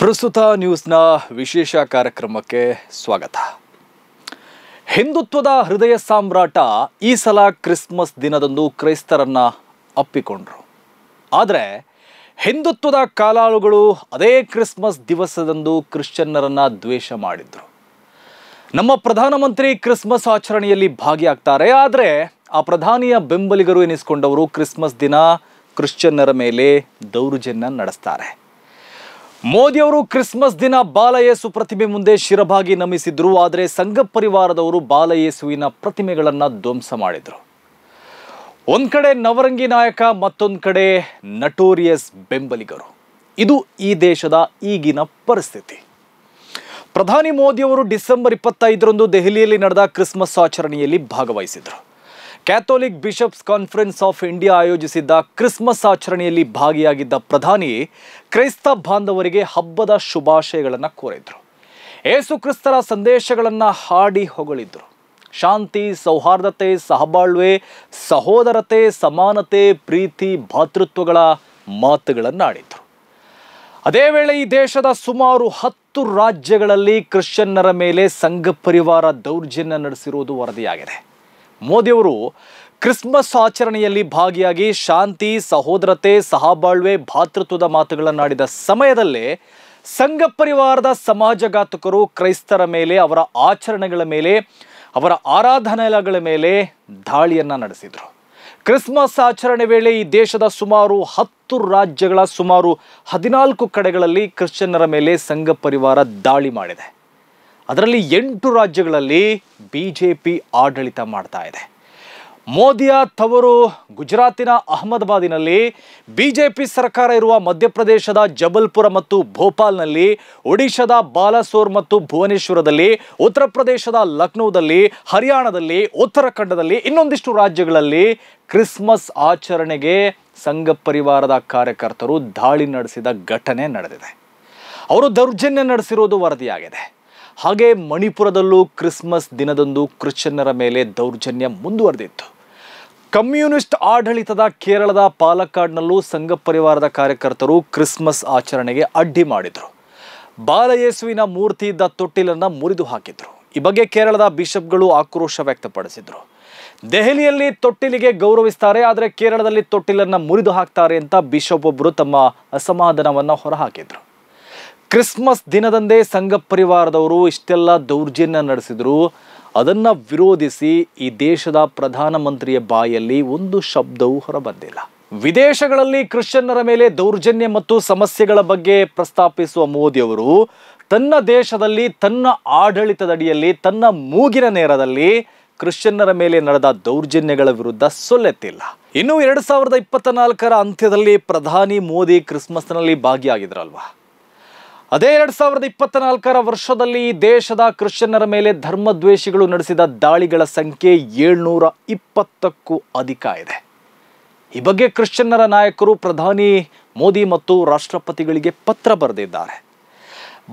ಪ್ರಸ್ತುತ ನ್ಯೂಸ್ನ ವಿಶೇಷ ಕಾರ್ಯಕ್ರಮಕ್ಕೆ ಸ್ವಾಗತ. ಹಿಂದುತ್ವದ ಹೃದಯ ಸಾಮ್ರಾಟ ಈ ಸಲ ಕ್ರಿಸ್ಮಸ್ ದಿನದಂದು ಕ್ರೈಸ್ತರನ್ನ ಅಪ್ಪಿಕೊಂಡ್ರು. ಆದರೆ ಹಿಂದುತ್ವದ ಕಾಲಾಳುಗಳು ಅದೇ ಕ್ರಿಸ್ಮಸ್ ದಿವಸದಂದು ಕ್ರಿಶ್ಚಿಯನ್ನರನ್ನ ದ್ವೇಷ ಮಾಡಿದ್ರು. ನಮ್ಮ ಪ್ರಧಾನಮಂತ್ರಿ ಕ್ರಿಸ್ಮಸ್ ಆಚರಣೆಯಲ್ಲಿ ಭಾಗಿಯಾಗ್ತಾರೆ. ಆದರೆ ಆ ಪ್ರಧಾನಿಯ ಬೆಂಬಲಿಗರು ಎನಿಸಿಕೊಂಡವರು ಕ್ರಿಸ್ಮಸ್ ದಿನ ಕ್ರಿಶ್ಚಿಯನ್ನರ ಮೇಲೆ ದೌರ್ಜನ್ಯ ನಡೆಸ್ತಾರೆ. ಮೋದಿಯವರು ಕ್ರಿಸ್ಮಸ್ ದಿನ ಬಾಲಯೇಸು ಪ್ರತಿಮೆ ಮುಂದೆ ಶಿರಭಾಗಿ ನಮಿಸಿದ್ರು. ಆದರೆ ಸಂಘ ಪರಿವಾರದವರು ಬಾಲಯೇಸುವಿನ ಪ್ರತಿಮೆಗಳನ್ನು ಧ್ವಂಸ ಮಾಡಿದ್ರು. ಒಂದ್ ಕಡೆ ನವರಂಗಿ ನಾಯಕ, ಮತ್ತೊಂದು ಕಡೆ ನಟೋರಿಯಸ್ ಬೆಂಬಲಿಗರು. ಇದು ಈ ದೇಶದ ಈಗಿನ ಪರಿಸ್ಥಿತಿ. ಪ್ರಧಾನಿ ಮೋದಿಯವರು ಡಿಸೆಂಬರ್ 25ರಂದು ದೆಹಲಿಯಲ್ಲಿ ನಡೆದ ಕ್ರಿಸ್ಮಸ್ ಆಚರಣೆಯಲ್ಲಿ ಭಾಗವಹಿಸಿದ್ರು. Catholic Bishops Conference of India ಆಯೋಜಿಸಿದ್ದ ಕ್ರಿಸ್ಮಸ್ ಆಚರಣೆಯಲ್ಲಿ ಭಾಗಿಯಾಗಿದ್ದ ಪ್ರಧಾನಿ ಕ್ರೈಸ್ತ ಬಾಂಧವರಿಗೆ ಹಬ್ಬದ ಶುಭಾಶಯಗಳನ್ನು ಕೋರಿದ್ರು. ಯೇಸು ಕ್ರಿಸ್ತರ ಸಂದೇಶಗಳನ್ನು ಹಾಡಿ ಹೊಗಳಿದ್ರು. ಶಾಂತಿ, ಸೌಹಾರ್ದತೆ, ಸಹಬಾಳ್ವೆ, ಸಹೋದರತೆ, ಸಮಾನತೆ, ಪ್ರೀತಿ, ಭಾತೃತ್ವಗಳ ಮಾತುಗಳನ್ನಾಡಿದ್ರು. ಅದೇ ವೇಳೆ ಈ ದೇಶದ ಸುಮಾರು 10 ರಾಜ್ಯಗಳಲ್ಲಿ ಕ್ರಿಶ್ಚಿಯನ್ನರ ಮೇಲೆ ಸಂಘ ಪರಿವಾರ ದೌರ್ಜನ್ಯ ನಡೆಸಿರುವುದು ವರದಿಯಾಗಿದೆ. ಮೋದಿಯವರು ಕ್ರಿಸ್ಮಸ್ ಆಚರಣೆಯಲ್ಲಿ ಭಾಗಿಯಾಗಿ ಶಾಂತಿ, ಸಹೋದರತೆ, ಸಹಬಾಳ್ವೆ, ಭಾತೃತ್ವದ ಮಾತುಗಳನ್ನಾಡಿದ ಸಮಯದಲ್ಲೇ ಸಂಘ ಪರಿವಾರದ ಸಮಾಜಘಾತಕರು ಕ್ರೈಸ್ತರ ಮೇಲೆ, ಅವರ ಆಚರಣೆಗಳ ಮೇಲೆ, ಅವರ ಆರಾಧನಾಲಯಗಳ ಮೇಲೆ ದಾಳಿಯನ್ನ ನಡೆಸಿದರು. ಕ್ರಿಸ್ಮಸ್ ಆಚರಣೆ ವೇಳೆ ಈ ದೇಶದ ಸುಮಾರು 10 ರಾಜ್ಯಗಳ ಸುಮಾರು 14 ಕಡೆಗಳಲ್ಲಿ ಕ್ರಿಶ್ಚಿಯನ್ನರ ಮೇಲೆ ಸಂಘ ಪರಿವಾರ ದಾಳಿ ಮಾಡಿದೆ. ಅದರಲ್ಲಿ 8 ರಾಜ್ಯಗಳಲ್ಲಿ ಬಿಜೆಪಿ ಆಡಳಿತ ಮಾಡ್ತಾ ಇದೆ. ಮೋದಿಯ ತವರು ಗುಜರಾತಿನ ಅಹಮದಾಬಾದಿನಲ್ಲಿ, ಬಿಜೆಪಿ ಸರ್ಕಾರ ಇರುವ ಮಧ್ಯಪ್ರದೇಶದ ಜಬಲ್ಪುರ ಮತ್ತು ಭೋಪಾಲ್ನಲ್ಲಿ, ಒಡಿಶಾದ ಬಾಲಾಸೋರ್ ಮತ್ತು ಭುವನೇಶ್ವರದಲ್ಲಿ, ಉತ್ತರ ಪ್ರದೇಶದ ಲಕ್ನೋದಲ್ಲಿ, ಹರಿಯಾಣದಲ್ಲಿ, ಉತ್ತರಾಖಂಡದಲ್ಲಿ, ಇನ್ನೊಂದಿಷ್ಟು ರಾಜ್ಯಗಳಲ್ಲಿ ಕ್ರಿಸ್ಮಸ್ ಆಚರಣೆಗೆ ಸಂಘ ಪರಿವಾರದ ಕಾರ್ಯಕರ್ತರು ದಾಳಿ ನಡೆಸಿದ ಘಟನೆ ನಡೆದಿದೆ. ಅವರು ದೌರ್ಜನ್ಯ ನಡೆಸಿರುವುದು ವರದಿಯಾಗಿದೆ. ಹಾಗೆ ಮಣಿಪುರದಲ್ಲೂ ಕ್ರಿಸ್ಮಸ್ ದಿನದಂದು ಕ್ರಿಶ್ಚಿಯನ್ನರ ಮೇಲೆ ದೌರ್ಜನ್ಯ ಮುಂದುವರೆದಿತ್ತು. ಕಮ್ಯುನಿಸ್ಟ್ ಆಡಳಿತದ ಕೇರಳದ ಪಾಲಕ್ಕಾಡ್ನಲ್ಲೂ ಸಂಘ ಪರಿವಾರದ ಕಾರ್ಯಕರ್ತರು ಕ್ರಿಸ್ಮಸ್ ಆಚರಣೆಗೆ ಅಡ್ಡಿ ಮಾಡಿದರು. ಬಾಲಯೇಸುವಿನ ಮೂರ್ತಿ ಇದ್ದ ತೊಟ್ಟಿಲನ್ನು ಮುರಿದು ಹಾಕಿದ್ರು. ಈ ಬಗ್ಗೆ ಕೇರಳದ ಬಿಷಪ್ಗಳು ಆಕ್ರೋಶ ವ್ಯಕ್ತಪಡಿಸಿದ್ರು. ದೆಹಲಿಯಲ್ಲಿ ತೊಟ್ಟಿಲಿಗೆ ಗೌರವಿಸ್ತಾರೆ, ಆದರೆ ಕೇರಳದಲ್ಲಿ ತೊಟ್ಟಿಲನ್ನು ಮುರಿದು ಹಾಕ್ತಾರೆ ಅಂತ ಬಿಷಪ್ ಒಬ್ಬರು ತಮ್ಮ ಅಸಮಾಧಾನವನ್ನು ಹೊರಹಾಕಿದ್ರು. ಕ್ರಿಸ್ಮಸ್ ದಿನದಂದೇ ಸಂಘ ಪರಿವಾರದವರು ಇಷ್ಟೆಲ್ಲ ದೌರ್ಜನ್ಯ ನಡೆಸಿದ್ರು. ಅದನ್ನು ವಿರೋಧಿಸಿ ಈ ದೇಶದ ಪ್ರಧಾನಮಂತ್ರಿಯ ಬಾಯಲ್ಲಿ ಒಂದು ಶಬ್ದವೂ ಹೊರಬಂದಿಲ್ಲ. ವಿದೇಶಗಳಲ್ಲಿ ಕ್ರಿಶ್ಚಿಯನ್ನರ ಮೇಲೆ ದೌರ್ಜನ್ಯ ಮತ್ತು ಸಮಸ್ಯೆಗಳ ಬಗ್ಗೆ ಪ್ರಸ್ತಾಪಿಸುವ ಮೋದಿಯವರು ತನ್ನ ದೇಶದಲ್ಲಿ, ತನ್ನ ಆಡಳಿತದಡಿಯಲ್ಲಿ, ತನ್ನ ಮೂಗಿನ ನೇರದಲ್ಲಿ ಕ್ರಿಶ್ಚಿಯನ್ನರ ಮೇಲೆ ನಡೆದ ದೌರ್ಜನ್ಯಗಳ ವಿರುದ್ಧ ಸೊಲ್ಲೆತ್ತಿಲ್ಲ. ಇನ್ನು 2024ರ ಅಂತ್ಯದಲ್ಲಿ ಪ್ರಧಾನಿ ಮೋದಿ ಕ್ರಿಸ್ಮಸ್ನಲ್ಲಿ ಭಾಗಿಯಾಗಿದ್ರಲ್ವಾ. ಅದೇ 2024ರ ವರ್ಷದಲ್ಲಿ ದೇಶದ ಕ್ರಿಶ್ಚಿಯನ್ನರ ಮೇಲೆ ಧರ್ಮದ್ವೇಷಿಗಳು ನಡೆಸಿದ ದಾಳಿಗಳ ಸಂಖ್ಯೆ 720ಕ್ಕೂ ಅಧಿಕ ಇದೆ. ಈ ಬಗ್ಗೆ ಕ್ರಿಶ್ಚಿಯನ್ನರ ನಾಯಕರು ಪ್ರಧಾನಿ ಮೋದಿ ಮತ್ತು ರಾಷ್ಟ್ರಪತಿಗಳಿಗೆ ಪತ್ರ ಬರೆದಿದ್ದಾರೆ.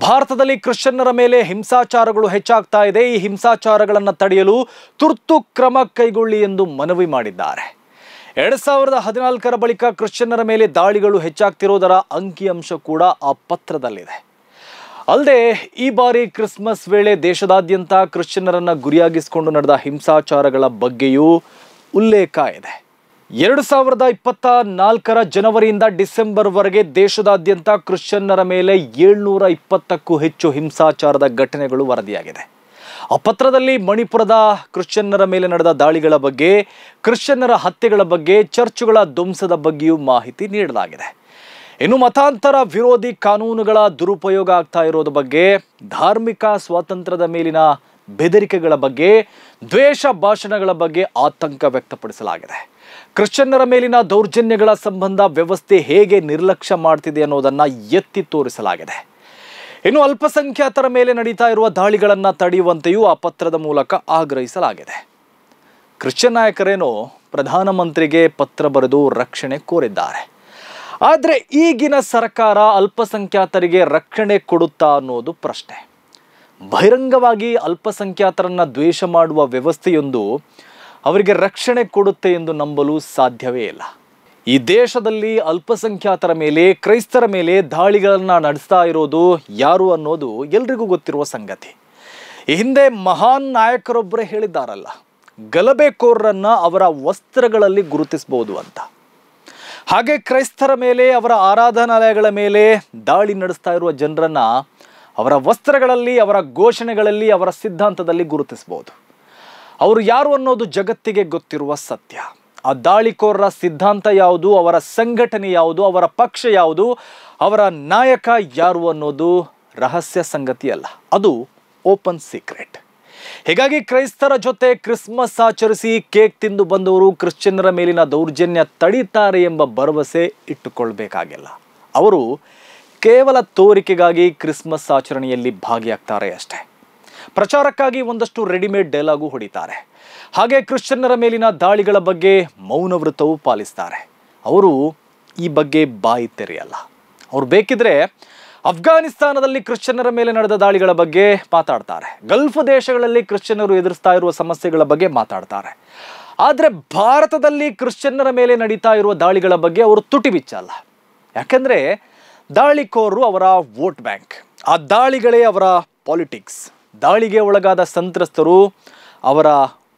ಭಾರತದಲ್ಲಿ ಕ್ರಿಶ್ಚಿಯನ್ನರ ಮೇಲೆ ಹಿಂಸಾಚಾರಗಳು ಹೆಚ್ಚಾಗ್ತಾ ಇದೆ. ಈ ಹಿಂಸಾಚಾರಗಳನ್ನು ತಡೆಯಲು ತುರ್ತು ಕ್ರಮ ಕೈಗೊಳ್ಳಿ ಎಂದು ಮನವಿ ಮಾಡಿದ್ದಾರೆ. 2014ರ ಬಳಿಕ ಕ್ರಿಶ್ಚಿಯನ್ನರ ಮೇಲೆ ದಾಳಿಗಳು ಹೆಚ್ಚಾಗ್ತಿರೋದರ ಅಂಕಿಅಂಶ ಕೂಡ ಆ ಪತ್ರದಲ್ಲಿದೆ. ಅಲ್ಲದೆ ಈ ಬಾರಿ ಕ್ರಿಸ್ಮಸ್ ವೇಳೆ ದೇಶದಾದ್ಯಂತ ಕ್ರಿಶ್ಚಿಯನ್ನರನ್ನ ಗುರಿಯಾಗಿಸಿಕೊಂಡು ನಡೆದ ಹಿಂಸಾಚಾರಗಳ ಬಗ್ಗೆಯೂ ಉಲ್ಲೇಖ ಇದೆ. 2024ರ ಜನವರಿಯಿಂದ ಡಿಸೆಂಬರ್ವರೆಗೆ ದೇಶದಾದ್ಯಂತ ಕ್ರಿಶ್ಚಿಯನ್ನರ ಮೇಲೆ 720ಕ್ಕೂ ಹೆಚ್ಚು ಹಿಂಸಾಚಾರದ ಘಟನೆಗಳು ವರದಿಯಾಗಿದೆ. ಆ ಪತ್ರದಲ್ಲಿ ಮಣಿಪುರದ ಕ್ರಿಶ್ಚಿಯನ್ನರ ಮೇಲೆ ನಡೆದ ದಾಳಿಗಳ ಬಗ್ಗೆ, ಕ್ರಿಶ್ಚಿಯನ್ನರ ಹತ್ಯೆಗಳ ಬಗ್ಗೆ, ಚರ್ಚುಗಳ ಧ್ವಂಸದ ಬಗ್ಗೆಯೂ ಮಾಹಿತಿ ನೀಡಲಾಗಿದೆ. ಇನ್ನು ಮತಾಂತರ ವಿರೋಧಿ ಕಾನೂನುಗಳ ದುರುಪಯೋಗ ಆಗ್ತಾ ಇರೋದ್ರ ಬಗ್ಗೆ, ಧಾರ್ಮಿಕ ಸ್ವಾತಂತ್ರ್ಯದ ಮೇಲಿನ ಬೆದರಿಕೆಗಳ ಬಗ್ಗೆ, ದ್ವೇಷ ಭಾಷಣಗಳ ಬಗ್ಗೆ ಆತಂಕ ವ್ಯಕ್ತಪಡಿಸಲಾಗಿದೆ. ಕ್ರಿಶ್ಚಿಯನ್ನರ ಮೇಲಿನ ದೌರ್ಜನ್ಯಗಳ ಸಂಬಂಧ ವ್ಯವಸ್ಥೆ ಹೇಗೆ ನಿರ್ಲಕ್ಷ್ಯ ಮಾಡ್ತಿದೆ ಅನ್ನೋದನ್ನು ಎತ್ತಿ ತೋರಿಸಲಾಗಿದೆ. ಇನ್ನು ಅಲ್ಪಸಂಖ್ಯಾತರ ಮೇಲೆ ನಡೀತಾ ಇರುವ ದಾಳಿಗಳನ್ನು ತಡೆಯುವಂತೆಯೂ ಆ ಪತ್ರದ ಮೂಲಕ ಆಗ್ರಹಿಸಲಾಗಿದೆ. ಕ್ರಿಶ್ಚಿಯನ್ ನಾಯಕರೇನೋ ಪ್ರಧಾನಮಂತ್ರಿಗೆ ಪತ್ರ ಬರೆದು ರಕ್ಷಣೆ ಕೋರಿದ್ದಾರೆ. ಆದರೆ ಈಗಿನ ಸರ್ಕಾರ ಅಲ್ಪಸಂಖ್ಯಾತರಿಗೆ ರಕ್ಷಣೆ ಕೊಡುತ್ತಾ ಅನ್ನೋದು ಪ್ರಶ್ನೆ. ಬಹಿರಂಗವಾಗಿ ಅಲ್ಪಸಂಖ್ಯಾತರನ್ನು ದ್ವೇಷ ಮಾಡುವ ವ್ಯವಸ್ಥೆಯೊಂದು ಅವರಿಗೆ ರಕ್ಷಣೆ ಕೊಡುತ್ತೆ ಎಂದು ನಂಬಲು ಸಾಧ್ಯವೇ ಇಲ್ಲ. ಈ ದೇಶದಲ್ಲಿ ಅಲ್ಪಸಂಖ್ಯಾತರ ಮೇಲೆ, ಕ್ರೈಸ್ತರ ಮೇಲೆ ದಾಳಿಗಳನ್ನು ನಡೆಸ್ತಾ ಇರೋದು ಯಾರು ಅನ್ನೋದು ಎಲ್ರಿಗೂ ಗೊತ್ತಿರುವ ಸಂಗತಿ. ಈ ಹಿಂದೆ ಮಹಾನ್ ನಾಯಕರೊಬ್ಬರೇ ಹೇಳಿದ್ದಾರಲ್ಲ, ಗಲಭೆಕೋರರನ್ನ ಅವರ ವಸ್ತ್ರಗಳಲ್ಲಿ ಗುರುತಿಸಬಹುದು ಅಂತ. ಹಾಗೆ ಕ್ರೈಸ್ತರ ಮೇಲೆ, ಅವರ ಆರಾಧನಾಲಯಗಳ ಮೇಲೆ ದಾಳಿ ನಡೆಸ್ತಾ ಇರುವ ಜನರನ್ನ ಅವರ ವಸ್ತ್ರಗಳಲ್ಲಿ, ಅವರ ಘೋಷಣೆಗಳಲ್ಲಿ, ಅವರ ಸಿದ್ಧಾಂತದಲ್ಲಿ ಗುರುತಿಸಬಹುದು. ಅವರು ಯಾರು ಅನ್ನೋದು ಜಗತ್ತಿಗೆ ಗೊತ್ತಿರುವ ಸತ್ಯ. ಆ ದಾಳಿಕೋರರ ಸಿದ್ಧಾಂತ ಯಾವುದು, ಅವರ ಸಂಘಟನೆ ಯಾವುದು, ಅವರ ಪಕ್ಷ ಯಾವುದು, ಅವರ ನಾಯಕ ಯಾರು ಅನ್ನೋದು ರಹಸ್ಯ ಸಂಗತಿ ಅಲ್ಲ, ಅದು ಓಪನ್ ಸೀಕ್ರೆಟ್. ಹೀಗಾಗಿ ಕ್ರೈಸ್ತರ ಜೊತೆ ಕ್ರಿಸ್ಮಸ್ ಆಚರಿಸಿ ಕೇಕ್ ತಿಂದು ಬಂದವರು ಕ್ರಿಶ್ಚಿಯನ್ನರ ಮೇಲಿನ ದೌರ್ಜನ್ಯ ತಡೀತಾರೆ ಎಂಬ ಭರವಸೆ ಇಟ್ಟುಕೊಳ್ಬೇಕಾಗಿಲ್ಲ. ಅವರು ಕೇವಲ ತೋರಿಕೆಗಾಗಿ ಕ್ರಿಸ್ಮಸ್ ಆಚರಣೆಯಲ್ಲಿ ಭಾಗಿಯಾಗ್ತಾರೆ ಅಷ್ಟೇ. ಪ್ರಚಾರಕ್ಕಾಗಿ ಒಂದಷ್ಟು ರೆಡಿಮೇಡ್ ಡೈಲಾಗು ಹೊಡಿತಾರೆ. ಹಾಗೆ ಕ್ರಿಶ್ಚಿಯನ್ನರ ಮೇಲಿನ ದಾಳಿಗಳ ಬಗ್ಗೆ ಮೌನವ್ರತವೂ ಪಾಲಿಸ್ತಾರೆ. ಅವರು ಈ ಬಗ್ಗೆ ಬಾಯಿ ತೆರೆಯಲ್ಲ. ಅವ್ರು ಬೇಕಿದ್ರೆ ಅಫ್ಘಾನಿಸ್ತಾನದಲ್ಲಿ ಕ್ರಿಶ್ಚಿಯನ್ನರ ಮೇಲೆ ನಡೆದ ದಾಳಿಗಳ ಬಗ್ಗೆ ಮಾತಾಡ್ತಾರೆ, ಗಲ್ಫ್ ದೇಶಗಳಲ್ಲಿ ಕ್ರಿಶ್ಚಿಯನ್ನರು ಎದುರಿಸ್ತಾ ಇರುವ ಸಮಸ್ಯೆಗಳ ಬಗ್ಗೆ ಮಾತಾಡ್ತಾರೆ. ಆದರೆ ಭಾರತದಲ್ಲಿ ಕ್ರಿಶ್ಚಿಯನ್ನರ ಮೇಲೆ ನಡೀತಾ ಇರುವ ದಾಳಿಗಳ ಬಗ್ಗೆ ಅವರು ತುಟಿ ಬಿಚ್ಚಲ್ಲ. ಯಾಕೆಂದರೆ ದಾಳಿಕೋರರು ಅವರ ವೋಟ್ ಬ್ಯಾಂಕ್, ಆ ದಾಳಿಗಳೇ ಅವರ ಪಾಲಿಟಿಕ್ಸ್. ದಾಳಿಗೆ ಒಳಗಾದ ಸಂತ್ರಸ್ತರು ಅವರ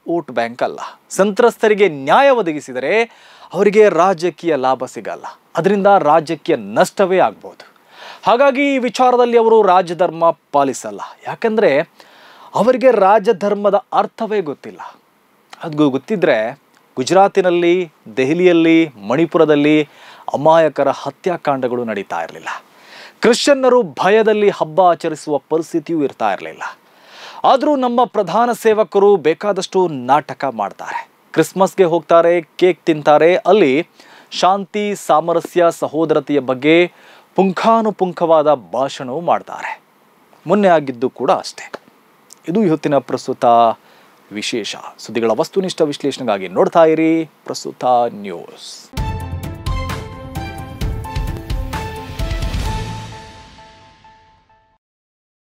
ವೋಟ್ ಬ್ಯಾಂಕ್ ಅಲ್ಲ. ಸಂತ್ರಸ್ತರಿಗೆ ನ್ಯಾಯ ಒದಗಿಸಿದರೆ ಅವರಿಗೆ ರಾಜಕೀಯ ಲಾಭ ಸಿಗಲ್ಲ, ಅದರಿಂದ ರಾಜ್ಯಕ್ಕೆ ನಷ್ಟವೇ ಆಗ್ಬೋದು. ಹಾಗಾಗಿ ಈ ವಿಚಾರದಲ್ಲಿ ಅವರು ರಾಜಧರ್ಮ ಪಾಲಿಸಲ್ಲ. ಯಾಕಂದರೆ ಅವರಿಗೆ ರಾಜಧರ್ಮದ ಅರ್ಥವೇ ಗೊತ್ತಿಲ್ಲ. ಅದು ಗೊತ್ತಿದ್ದರೆ ಗುಜರಾತಿನಲ್ಲಿ, ದೆಹಲಿಯಲ್ಲಿ, ಮಣಿಪುರದಲ್ಲಿ ಅಮಾಯಕರ ಹತ್ಯಾಕಾಂಡಗಳು ನಡೀತಾ ಇರಲಿಲ್ಲ. ಕ್ರಿಶ್ಚಿಯನ್ನರು ಭಯದಲ್ಲಿ ಹಬ್ಬ ಆಚರಿಸುವ ಪರಿಸ್ಥಿತಿಯೂ ಇರ್ತಾ ಇರಲಿಲ್ಲ. ಆದರೂ ನಮ್ಮ ಪ್ರಧಾನ ಸೇವಕರು ಬೇಕಾದಷ್ಟು ನಾಟಕ ಮಾಡ್ತಾರೆ. ಕ್ರಿಸ್ಮಸ್ಗೆ ಹೋಗ್ತಾರೆ, ಕೇಕ್ ತಿಂತಾರೆ, ಅಲ್ಲಿ ಶಾಂತಿ, ಸಾಮರಸ್ಯ, ಸಹೋದರತೆಯ ಬಗ್ಗೆ ಪುಂಖಾನುಪುಂಖವಾದ ಭಾಷಣವೂ ಮಾಡ್ತಾರೆ. ಮೊನ್ನೆ ಆಗಿದ್ದು ಕೂಡ ಅಷ್ಟೇ. ಇದು ಇವತ್ತಿನ ಪ್ರಸ್ತುತ ವಿಶೇಷ. ಸುದ್ದಿಗಳ ವಸ್ತುನಿಷ್ಠ ವಿಶ್ಲೇಷಣೆಗಾಗಿ ನೋಡ್ತಾ ಇರಿ ಪ್ರಸ್ತುತ ನ್ಯೂಸ್.